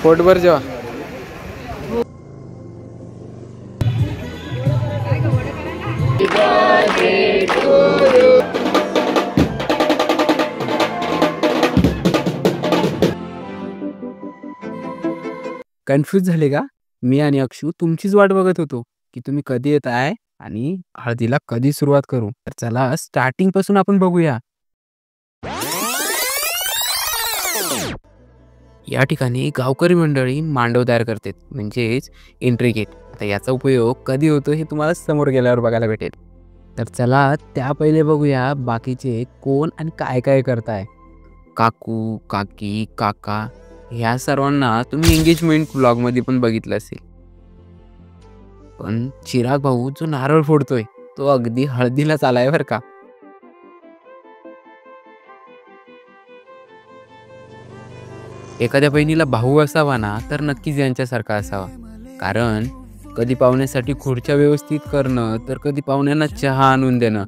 पोटभर जेवा. कन्फ्यूज झाले का? मी आणि अक्षू तुमचीच वाट बघत होतो की तुम्ही कधी येत आहे आणि हळदीला कधी सुरुवात करू. तर चला स्टार्टिंग पासून आपण बघूया. या ठिकाणी गावकरी मंडळी मांडव तयार करतात, म्हणजेच एंट्री गेट. आता याचा उपयोग कधी होतो हे तुम्हाला समोर गेल्यावर बघायला भेटेल. तर चला त्या पहिले बघूया बाकीचे कोण आणि काय काय करताय. काकू, काकी, काका ह्या सर्वांना तुम्ही एंगेजमेंट ब्लॉगमध्ये पण बघितलं असेल. पण चिराग भाऊ जो नारळ फोडतोय तो अगदी हळदीलाच आलाय बरं का. एखाद्या बहिणीला भाऊ असावा ना तर नक्कीच यांच्यासारखा असावा. कारण कधी पाहुण्यासाठी खुर्च्या व्यवस्थित करणं तर कधी पाहुण्यांना चहा आणून देणं.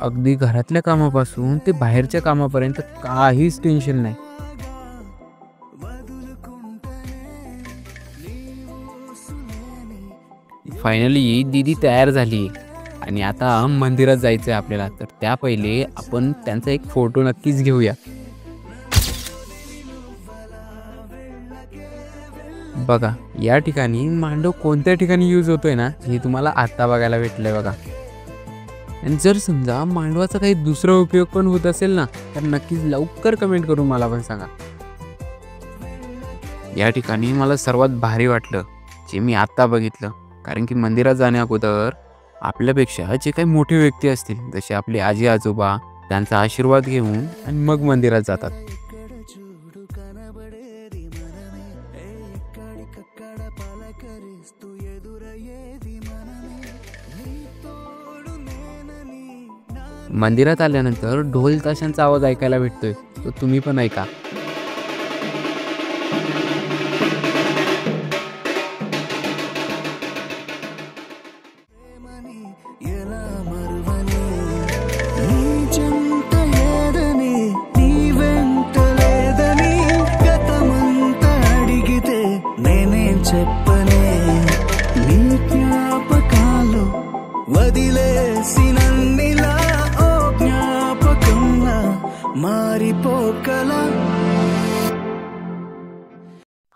अगदी घरातल्या कामापासून ते बाहेरच्या कामापर्यंत काहीच टेन्शन नाही. फायनली दीदी तयार झाली आणि आता मंदिरात जायचंय आपल्याला. तर त्या पहिले आपण त्यांचा एक फोटो नक्कीच घेऊया. बघा या ठिकाणी मांडव कोणत्या ठिकाणी यूज होतोय ना हे तुम्हाला आता बघायला भेटलंय बघा. आणि जर समजा मांडवाचा काही दुसरा उपयोग पण होत असेल ना तर नक्कीच लवकर कमेंट करून मला पण सांगा. या ठिकाणी मला सर्वात भारी वाटलं जे मी आता बघितलं. कारण की मंदिरात जाण्या अगोदर आपल्यापेक्षा जे काही मोठे व्यक्ती असतील जसे आपले आजी आजोबा त्यांचा आशीर्वाद घेऊन आणि मग मंदिरात जातात. मंदिरात आल्यानंतर ढोल ताशांचा आवाज ऐकायला भेटतोय, तो तुम्ही पण ऐका.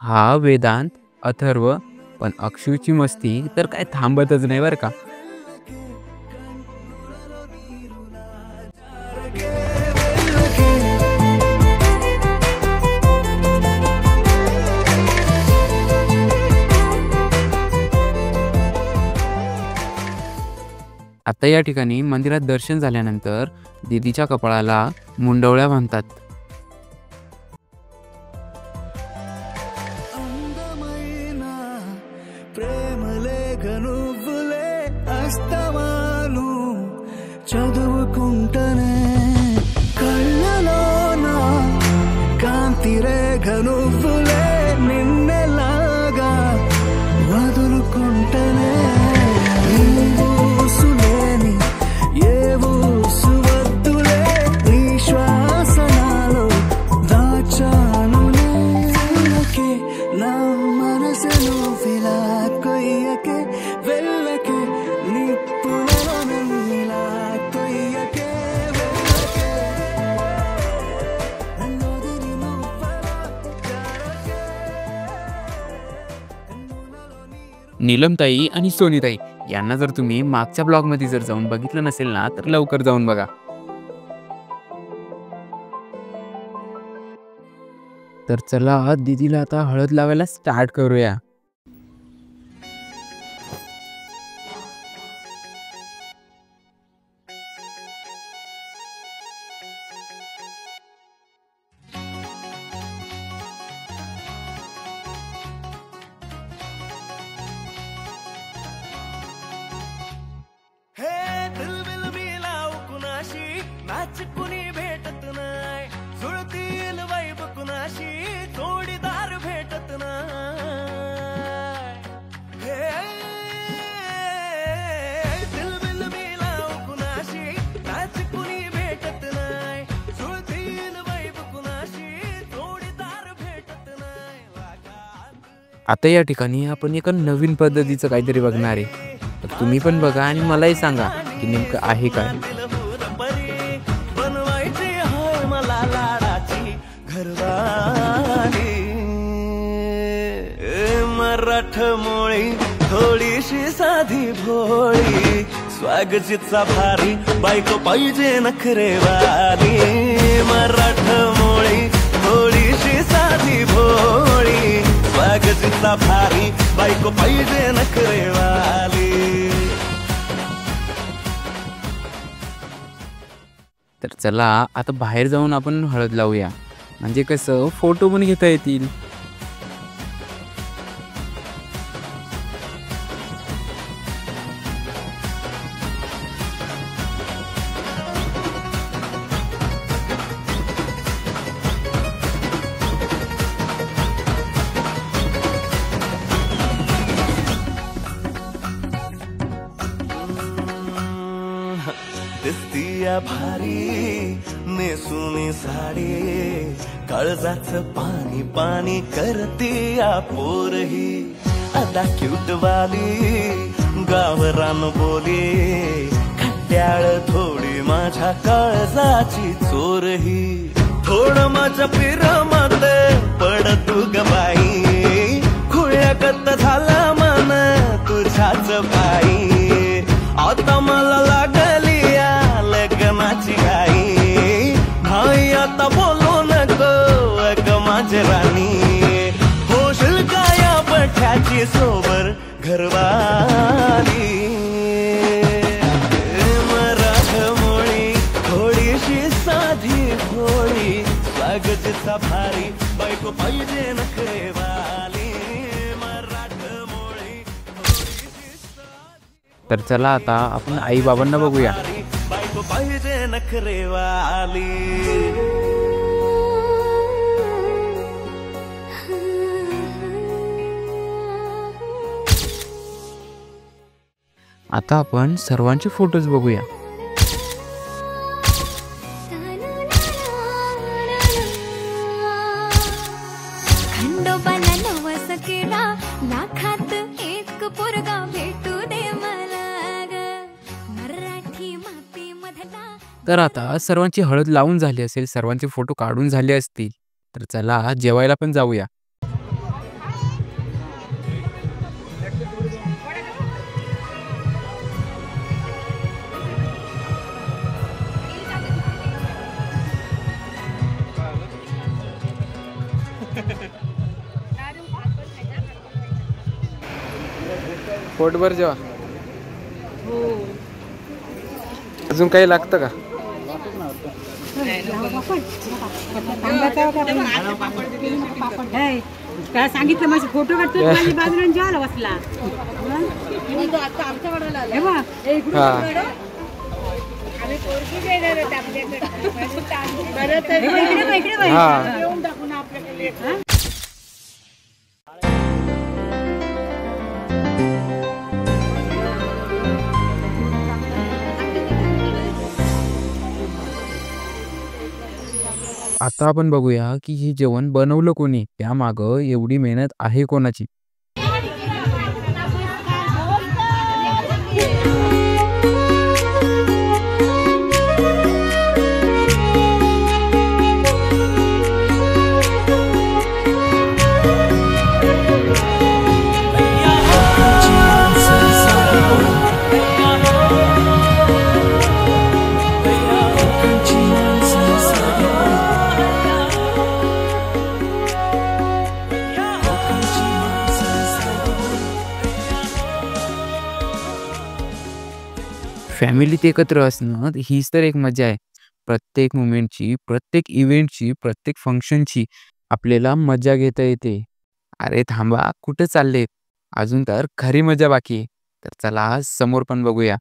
हा वेदांत, अथर्व, पण अक्षूची मस्ती तर काय थांबतच नाही बरं का. आता या ठिकाणी मंदिरात दर्शन झाल्यानंतर दीदीच्या कपाळाला मुंडवळ्या बांधतात. చదువుకుంటనే కళ్ళలోనా కాంతిరేఖ నువ్వులే నిన్నెలాగా వదులుకుంటనే ఊసులేని ఏ ఊసు వద్దులే నీ శ్వాసనాలో దాచానులే నా మనసును ఫిలా కొయ్యకే వెళ్ళకే నిప్పులలో నిలా కొయ్యకే వెళ్ళకే నన్నొదిలి నువ్వలా జారకే नीलमताई आणि सोनीताई यांना जर तुम्ही मागच्या ब्लॉगमध्ये जर जाऊन बघितलं नसेल ना तर लवकर जाऊन बघा. तर चला दीदीला आता हळद लावायला स्टार्ट करूया. हे दिलबिल मिलाव कुणाशी मॅच कुणी भेटत नाही जुळतील वाईब कुणाशी जोडीदार भेटत नाही हे दिलबिल मिलाव कुणाशी आता या ठिकाणी आपण एका नवीन पद्धतीचं काहीतरी बघणार आहे. तर तुम्ही पण बघा आणि मलाही सांगा की नेमकं आहे काय. बनवायची हाय मला लाडाची घरवाली. मराठमोळी थोडीशी साधी भोळी स्वागतीचा भारी बायको पाहिजे नखरेवाली. मराठमोळी थोडीशी साधी भोळी स्वागतीचा भारी बायको पाहिजे नखरेवाली. तर चला आता बाहेर जाऊन आपण हळद लावूया, म्हणजे कसं फोटो पण घेता येतील. दिसतीया भारी नेसुनी साडी काळजाचं पाणी पाणी करतीया पोरही. अदा क्यूटवाली गावरान बोली खट्याळ थोडी माझ्या काळजाची चोरही. थोडं माझ्या पिरमत पड तू ग बाई खुळ्यागत झाला मन तुझ्याच पायी. आता मला लागली या लग्नाची घाई भाई आता बोलू नको ग माझी राणी. होशील का या पठ्याची सोबर घरवाली. मराठमोळी थोडीशी साधी भोळी स्वागतीचा भारी बायको पाहिजे नखरेवाली. तर चला आता आपण आई बाबांना बघूया. बायको पाहिजे नखरेवाली. आता आपण सर्वांचे फोटोज बघूया. खंडोबाला नवस केला लाखात एक पोरगा भेटू दे मला ग मराठी माती मधला. तर आता सर्वांची हळद लावून झाली असेल, सर्वांचे फोटो काढून झाले असतील, तर चला जेवायला पण जाऊया. पोटभर जेवा. अजून काही लागतं का? काय सांगितलं माझे फोटो काढतो माझी बाजूला जेवायला बसला. आता आपण बघूया की हे जेवण बनवलं कोणी, त्यामागं एवढी मेहनत आहे कोणाची. फॅमिलीत एकत्र असणं हीच तर एक मजा आहे. प्रत्येक मुमेंटची, प्रत्येक इव्हेंटची, प्रत्येक फंक्शनची आपल्याला मजा घेता येते. अरे थांबा, कुठे चाललेत? अजून तर खरी मजा बाकी आहे. तर चला समोर पण बघूया.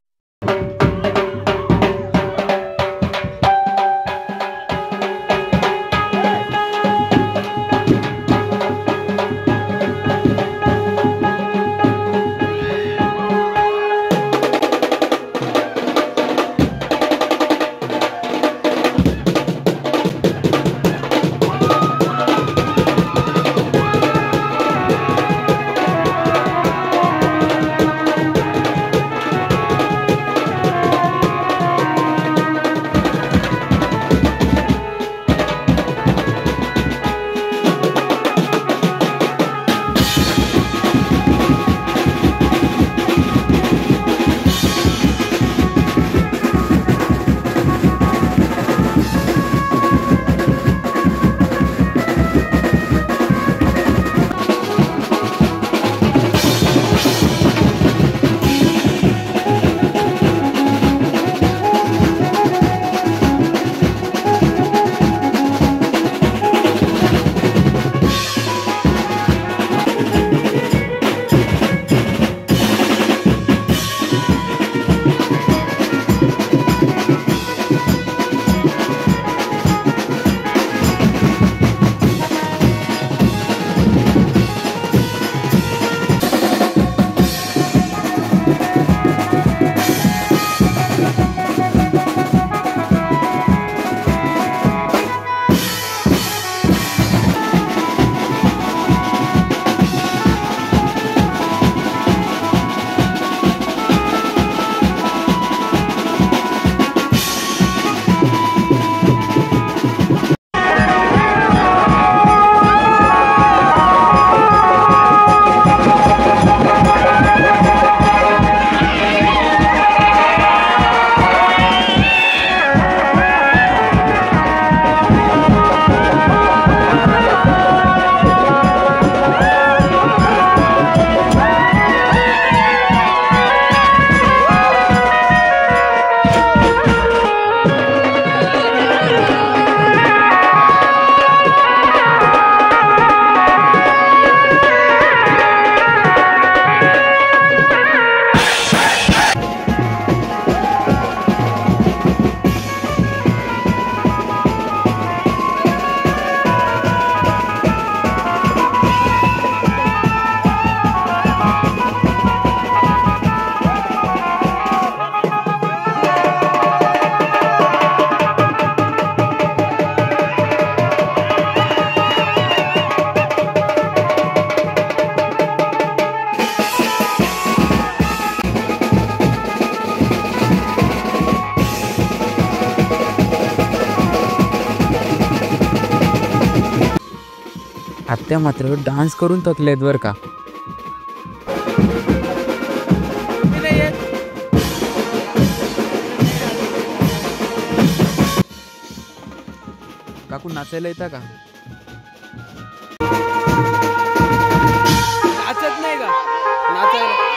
आत्या मात्र डान्स करून थकलेत बरं का. काकू नाचायला येता का? नाचत नाही का? नाचायला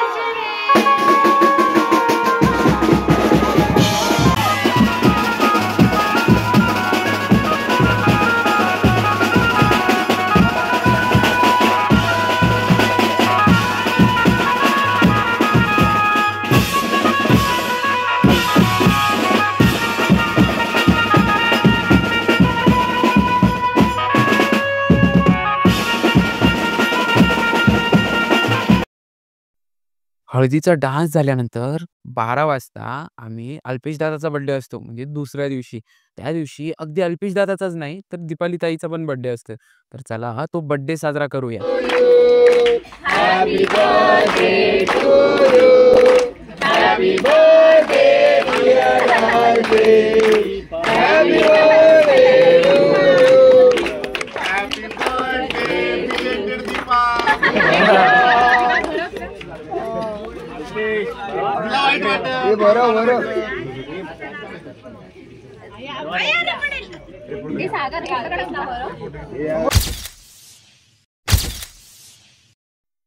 हळदीचा डान्स झाल्यानंतर 12 वाजता आम्ही अल्पेश दादाचा बर्थडे असतो म्हणजे दुसऱ्या दिवशी. त्या दिवशी अगदी अल्पेश दादाचाच नाही तर दीपाली ताईचा पण बर्थडे असतो. तर चला तो बर्थडे साजरा करूया.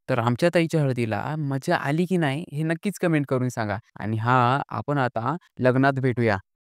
तर आमच्या ताईच्या हळदीला मजा आली की नाही हे नक्कीच कमेंट करून सांगा. आणि हा आपण आता लग्नात भेटूया.